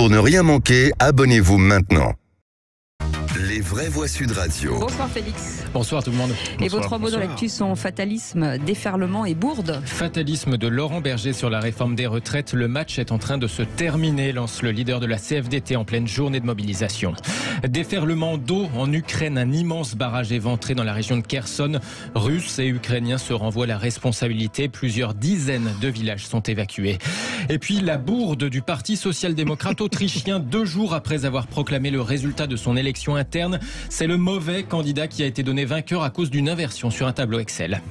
Pour ne rien manquer, abonnez-vous maintenant. Les vraies voix Sud Radio. Bonsoir Félix. Bonsoir tout le monde. Et vos trois mots dans l'actu sont fatalisme, déferlement et bourde. Fatalisme de Laurent Berger sur la réforme des retraites. Le match est en train de se terminer, lance le leader de la CFDT en pleine journée de mobilisation. Déferlement d'eau en Ukraine. Un immense barrage éventré dans la région de Kherson. Russes et Ukrainiens se renvoient la responsabilité. Plusieurs dizaines de villages sont évacués. Et puis la bourde du Parti social-démocrate autrichien 2 jours après avoir proclamé le résultat de son élection interne. C'est le mauvais candidat qui a été donné vainqueur à cause d'une inversion sur un tableau Excel.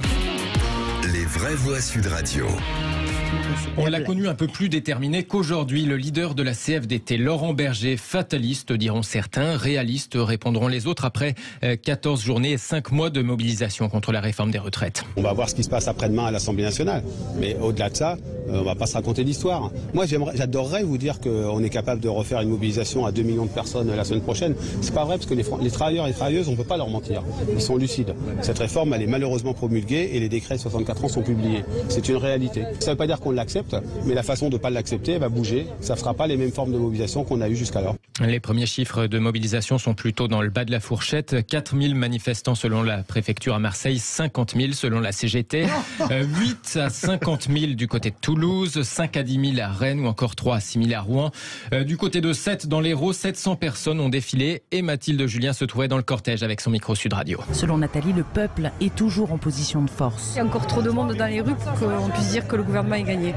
Les vraies voix Sud Radio. On l'a connu un peu plus déterminé qu'aujourd'hui. Le leader de la CFDT, Laurent Berger, fataliste diront certains, réaliste répondront les autres après 14 journées et 5 mois de mobilisation contre la réforme des retraites. On va voir ce qui se passe après-demain à l'Assemblée nationale. Mais au-delà de ça, on va pas se raconter d'histoire. Moi, j'adorerais vous dire qu'on est capable de refaire une mobilisation à 2 millions de personnes la semaine prochaine. C'est pas vrai parce que les travailleurs et les travailleuses, on peut pas leur mentir. Ils sont lucides. Cette réforme, elle est malheureusement promulguée et les décrets de 64 ans sont publiés. C'est une réalité. Ça veut pas dire qu'on l'accepte, mais la façon de ne pas l'accepter, elle va bouger. Ça ne fera pas les mêmes formes de mobilisation qu'on a eues jusqu'alors. Les premiers chiffres de mobilisation sont plutôt dans le bas de la fourchette. 4 000 manifestants selon la préfecture à Marseille, 50 000 selon la CGT, 8 à 50 000 du côté de Toulouse, 5 à 10 000 à Rennes ou encore 3 à 6 000 à Rouen. Du côté de Sète, dans l'Hérault, 700 personnes ont défilé et Mathilde Julien se trouvait dans le cortège avec son micro Sud Radio. Selon Nathalie, le peuple est toujours en position de force. Il y a encore trop de monde dans les rues pour qu'on puisse dire que le gouvernement est gagné.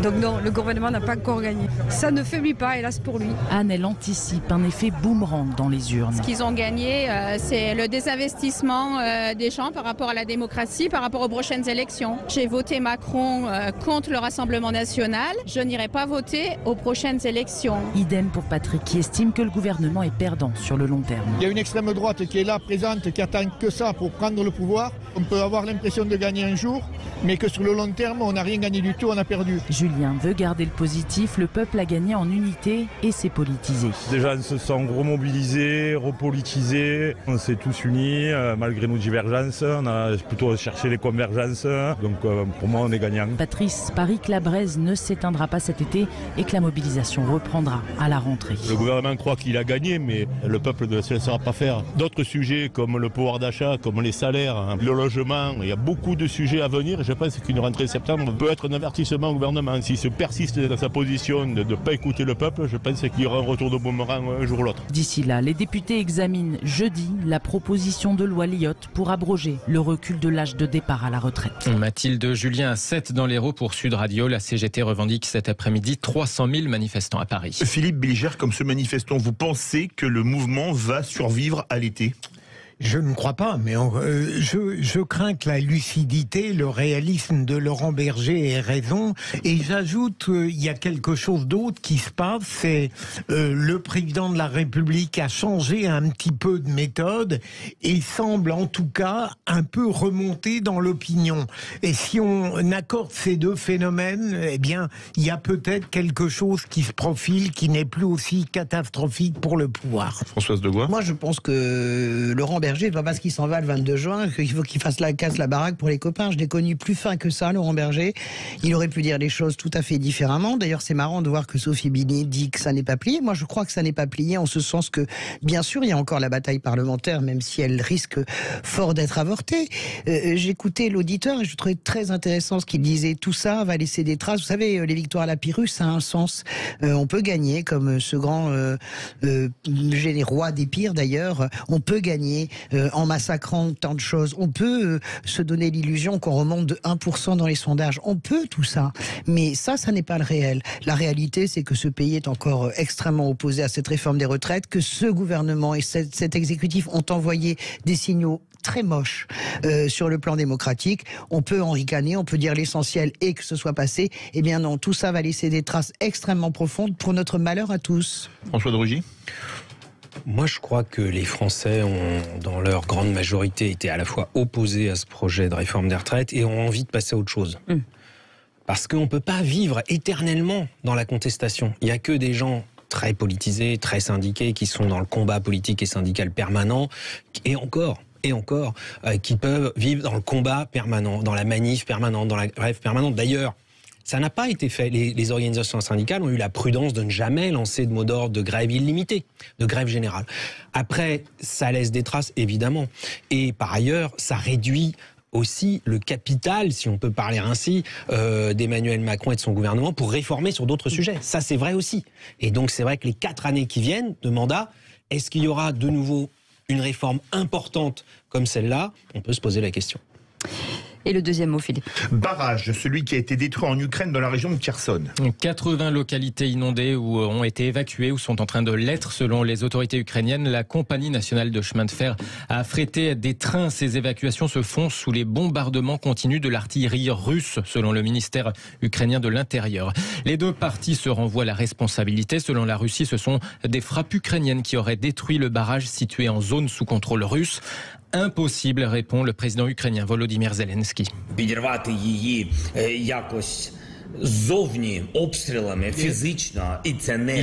Donc non, le gouvernement n'a pas encore gagné. Ça ne faiblit pas, hélas pour lui. Anne, elle anticipe un effet boomerang dans les urnes. Ce qu'ils ont gagné, c'est le désinvestissement des gens par rapport à la démocratie, par rapport aux prochaines élections. J'ai voté Macron contre le Rassemblement national. Je n'irai pas voter aux prochaines élections. Idem pour Patrick, qui estime que le gouvernement est perdant sur le long terme. Il y a une extrême droite qui est là, présente, qui attend que ça pour prendre le pouvoir. On peut avoir l'impression de gagner un jour, mais que sur le long terme, on n'a rien gagné du tout, on a perdu. Julien veut garder le positif, le peuple a gagné en unité et s'est politisé. Déjà, on se sent remobilisé, repolitisé, on s'est tous unis malgré nos divergences, on a plutôt cherché les convergences, donc pour moi on est gagnant. Patrice parie que la braise ne s'éteindra pas cet été et que la mobilisation reprendra à la rentrée. Le gouvernement croit qu'il a gagné, mais le peuple ne se laissera pas faire. D'autres sujets comme le pouvoir d'achat, comme les salaires, le logement, il y a beaucoup de sujets à venir. Je pense qu'une rentrée septembre peut être un avertissement au gouvernement. S'il se persiste dans sa position de ne pas écouter le peuple, je pense qu'il y aura un retour de boomerang un jour ou l'autre. D'ici là, les députés examinent jeudi la proposition de loi Lyotte pour abroger le recul de l'âge de départ à la retraite. Mathilde Julien à 7 dans l'Hérault pour Sud Radio. La CGT revendique cet après-midi 300 000 manifestants à Paris. Philippe Bilger, comme ce manifestant, vous pensez que le mouvement va survivre à l'été ? Je ne crois pas, mais je crains que la lucidité, le réalisme de Laurent Berger ait raison. Et j'ajoute, il y a quelque chose d'autre qui se passe, c'est le président de la République a changé un petit peu de méthode et semble en tout cas un peu remonter dans l'opinion. Et si on accorde ces deux phénomènes, eh bien, il y a peut-être quelque chose qui se profile qui n'est plus aussi catastrophique pour le pouvoir. Françoise Degois ? Moi, je pense que Laurent Berger, c'est pas parce qu'il s'en va le 22 juin qu'il faut qu'il fasse la casse, la baraque pour les copains. Je l'ai connu plus fin que ça, Laurent Berger. Il aurait pu dire les choses tout à fait différemment. D'ailleurs, c'est marrant de voir que Sophie Binet dit que ça n'est pas plié. Moi, je crois que ça n'est pas plié en ce sens que, bien sûr, il y a encore la bataille parlementaire, même si elle risque fort d'être avortée. J'écoutais l'auditeur et je trouvais très intéressant ce qu'il disait. Tout ça va laisser des traces. Vous savez, les victoires à la Pyrrhus, ça a un sens. On peut gagner, comme ce grand roi des pires d'ailleurs. On peut gagner en massacrant tant de choses. On peut se donner l'illusion qu'on remonte de 1% dans les sondages. On peut tout ça. Mais ça n'est pas le réel. La réalité, c'est que ce pays est encore extrêmement opposé à cette réforme des retraites, que ce gouvernement et cet exécutif ont envoyé des signaux très moche sur le plan démocratique. On peut en ricaner, on peut dire l'essentiel et que ce soit passé. Eh bien non, tout ça va laisser des traces extrêmement profondes pour notre malheur à tous. François de Rugy ? Moi, je crois que les Français ont, dans leur grande majorité, été à la fois opposés à ce projet de réforme des retraites et ont envie de passer à autre chose. Parce qu'on ne peut pas vivre éternellement dans la contestation. Il n'y a que des gens très politisés, très syndiqués, qui sont dans le combat politique et syndical permanent, et encore, qui peuvent vivre dans le combat permanent, dans la manif permanente, dans la grève permanente. D'ailleurs, Ça n'a pas été fait. Les organisations syndicales ont eu la prudence de ne jamais lancer de mot d'ordre de grève illimitée, de grève générale. Après, ça laisse des traces, évidemment. Et par ailleurs, ça réduit aussi le capital, si on peut parler ainsi, d'Emmanuel Macron et de son gouvernement pour réformer sur d'autres sujets. Ça, c'est vrai aussi. Et donc, c'est vrai que les 4 années qui viennent de mandat, est-ce qu'il y aura de nouveau une réforme importante comme celle-là? On peut se poser la question. Et le deuxième mot, Philippe. Barrage, celui qui a été détruit en Ukraine dans la région de Kherson. 80 localités inondées ou ont été évacuées ou sont en train de l'être selon les autorités ukrainiennes. La compagnie nationale de chemin de fer a affrété des trains. Ces évacuations se font sous les bombardements continus de l'artillerie russe selon le ministère ukrainien de l'Intérieur. Les deux parties se renvoient la responsabilité. Selon la Russie, ce sont des frappes ukrainiennes qui auraient détruit le barrage situé en zone sous contrôle russe. Impossible, répond le président ukrainien Volodymyr Zelensky. Il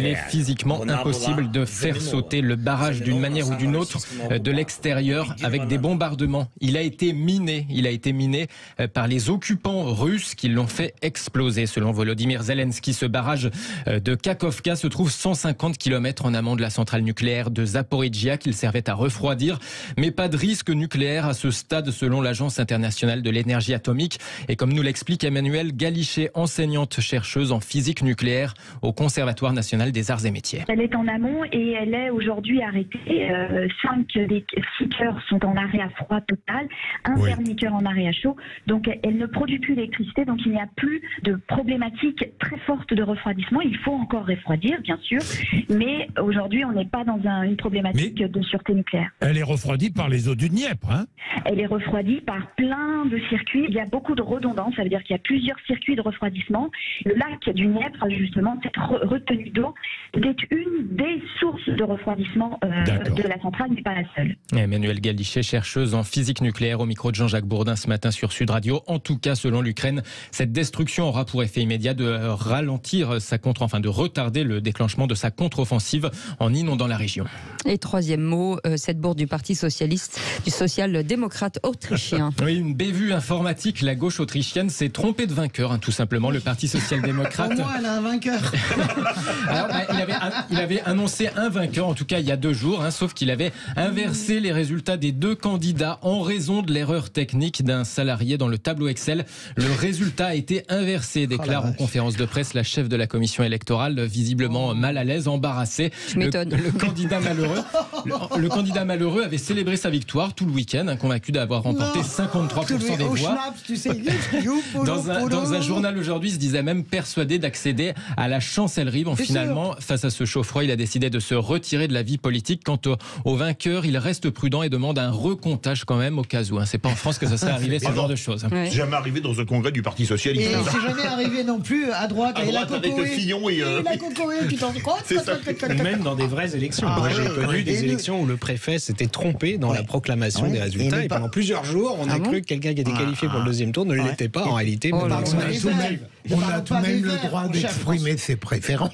est physiquement impossible de faire sauter le barrage d'une manière ou d'une autre de l'extérieur avec des bombardements. Il a été miné par les occupants russes qui l'ont fait exploser. Selon Volodymyr Zelensky, ce barrage de Kakhovka se trouve 150 km en amont de la centrale nucléaire de Zaporijia qu'il servait à refroidir. Mais pas de risque nucléaire à ce stade selon l'Agence internationale de l'énergie atomique. Et comme nous l'explique Emmanuelle Galichet, enseignante-chercheuse en physique nucléaire au Conservatoire national des arts et métiers. Elle est en amont et elle est aujourd'hui arrêtée. 5 des 6 cœurs sont en arrêt à froid total, un dernier cœur en arrêt à chaud. Donc elle ne produit plus d'électricité, donc il n'y a plus de problématique très forte de refroidissement. Il faut encore refroidir, bien sûr, mais aujourd'hui on n'est pas dans une problématique de sûreté nucléaire. Elle est refroidie par les eaux du Dniepr, hein? Elle est refroidie par plein de circuits. Il y a beaucoup de redondance, ça veut dire qu'il y a plusieurs circuits de refroidissement. Le lac du Dniepr, justement, cette retenue d'eau, était une des sources de refroidissement de la centrale, mais pas la seule. Emmanuelle Galichet, chercheuse en physique nucléaire au micro de Jean-Jacques Bourdin ce matin sur Sud Radio. En tout cas, selon l'Ukraine, cette destruction aura pour effet immédiat de ralentir de retarder le déclenchement de sa contre-offensive en inondant la région. Et troisième mot, cette bourde du Parti socialiste, du social-démocrate autrichien. Oui, une bévue informatique. La gauche autrichienne s'est trompée de vainqueur, tout simplement. Le Parti social-démocrate. Au moins, elle a un vainqueur. Alors, il avait annoncé un vainqueur, en tout cas il y a 2 jours, sauf qu'il avait inversé les résultats des 2 candidats en raison de l'erreur technique d'un salarié dans le tableau Excel. Le résultat a été inversé, déclare en conférence de presse la chef de la commission électorale, visiblement mal à l'aise, embarrassée. Le candidat malheureux avait célébré sa victoire tout le week-end, convaincu d'avoir remporté 53% des voix. Dans un journal aujourd'hui, il se disait même persuadé d'accéder à la chancellerie. Bon, finalement, face à ce chaud froid, il a décidé de se retirer de la vie politique. Quant au vainqueur, il reste prudent et demande un recomptage quand même au cas où. C'est pas en France que ça serait arrivé, ce genre de choses. C'est jamais arrivé dans un congrès du Parti Socialiste. Et c'est jamais arrivé non plus à droite avec Fillon et la Cocoé qui t'en croise. Même dans des vraies élections. Moi, j'ai connu des élections où le préfet s'était trompé dans la proclamation des résultats et pendant plusieurs jours, on a cru que quelqu'un qui était qualifié pour le deuxième tour ne l'était pas. En réalité, on a tout de même le droit d'exprimer ses préférences.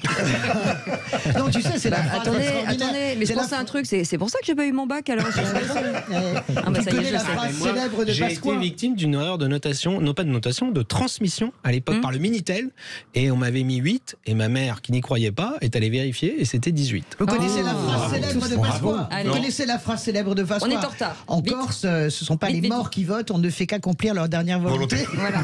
Non, tu sais, c'est la phrase. Attendez, mais je pense à un truc, c'est pour ça que j'ai pas eu mon bac alors. Ça y est, je sais. J'ai été victime d'une erreur de notation, non pas de notation, de transmission à l'époque par le Minitel, et on m'avait mis 8, et ma mère, qui n'y croyait pas, est allée vérifier, et c'était 18. Vous connaissez la phrase célèbre de Pasqua? Vous connaissez la phrase célèbre de Pasqua? On est en retard. En Corse, ce ne sont pas les morts qui votent, on ne fait qu'accomplir leur dernière volonté. Voilà.